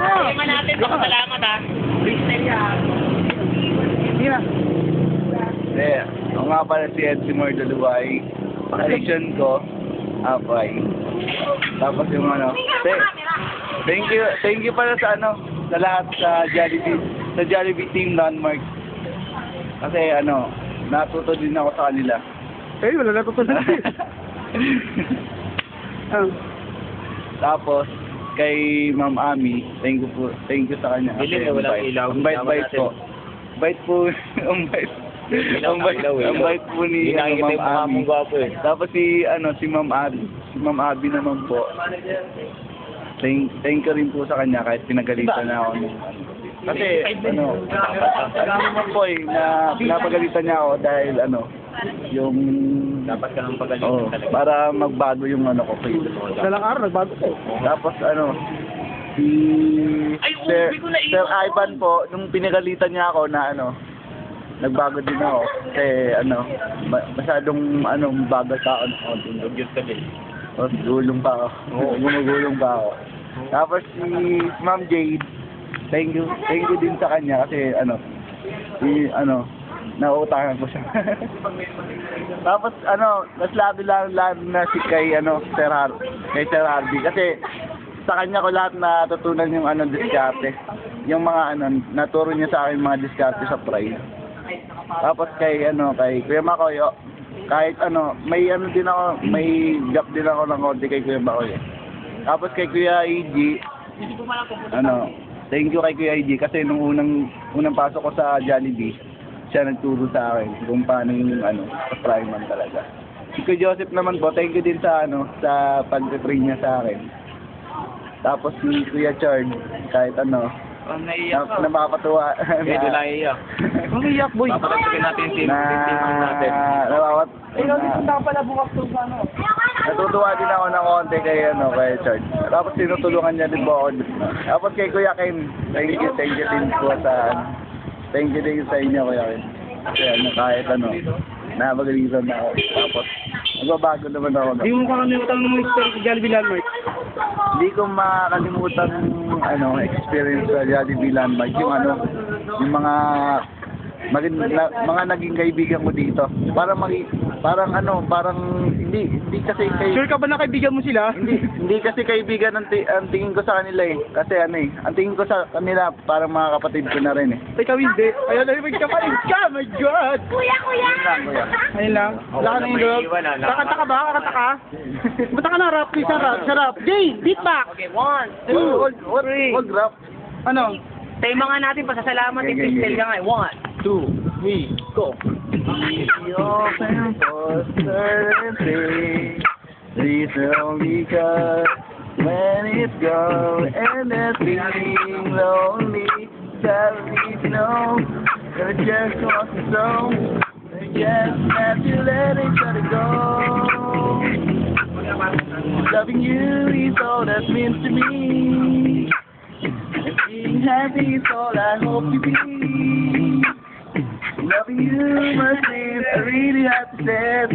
Lima natin, salamat ha. Freestyle yan. Hindi na. Eh, ako nga pala si Edsimore Daluway. Passion ko, Apay. Tapos yung ano, thank you pala sa ano, sa lahat sa Jollibee Team Landmark. Kasi ano, natuto din ako sa kanila. Eh, wala natutunan. Tapos, kay Ma'am Ami, thank you sa kanya. Bilis na walang ilaw. Ang bait po. Bait po, ang bait. Ang bait po ni Ma'am Ami. Tapos si Ma'am Abi naman po. Thank you rin po sa kanya kahit pinagalitan na ako. Kasi naman po na pinapagalitan niya ako dahil yung Dapat ka nang pagalitan talaga. para magbago yung ko. Dalang araw, nagbago ko. Tapos si Sir Ivan po, nung pinagalitan niya ako na nagbago din ako. Kasi masyadong bagal sa akin. Dugyot ka din. Tapos gulong pa ako. Gumugulong pa ako. Tapos si Ma'am Jade, thank you din sa kanya kasi nauutangan ko siya. Tapos mas lalo na si kay Sir Harvey kasi sa kanya ko lahat natutunan yung diskarte. Yung mga naturo niya sa akin mga diskarte sa pride. Tapos kay Kuya Makoy, kahit may gap din ako ng konti kay Kuya Makoy. Tapos kay Kuya EG, thank you kay Kuya EG kasi nung unang pasok ko sa Jollibee, siya nagturo sa akin kung paano yung sa priman talaga. Si Kuya Joseph naman po, thank you din sa sa pag-train niya sa akin. Tapos si Kuya Chard, kahit napapatuwa. Kaya doon lang iiyak. Ang iyak, boy. Papalagsakin natin yung team natin. Pala bukas to sa Natutuwa din ako ng konti kay Chard. Tapos tinutulungan niya din po ako. Tapos kay Kuya Ken, thank you din po thank you din sa inyo, Kuya Ken. Kasi kahit napagalitan na ako. Tapos magbabago naman ako. Hindi mo kakalimutan ng experience sa Jollibee Landmark. Hindi ko makalimutan experience sa Jollibee Landmark. Yung mga naging kaibigan ko dito. Parang hindi kasi Sure ka ba na kaibigan mo sila? hindi kasi kaibigan ang tingin ko sa kanila eh. Kasi ang tingin ko sa kanila parang mga kapatid ko na rin eh. Teka, hindi. Ayaw na rin magkapalit ka, my God! Kuya. Ayun lang. Wala ka na yung loob. Kakanta ka ba? Kakanta ka? Bata ka na, rap. Please, rap. Jay, beat back! Okay, 1, 2, Wag rap. Ano? Tayo mga natin pasasalamat yung freestyle ka nga. 1, 2, 3, go! Open for certain things. Please only cause when it's gone and it's feeling lonely. Sadly, no, you're just lost the soul. You just have to let each other go. Loving you is all that means to me. And being happy is all I hope to be. Loving you, my friend, I really have to say,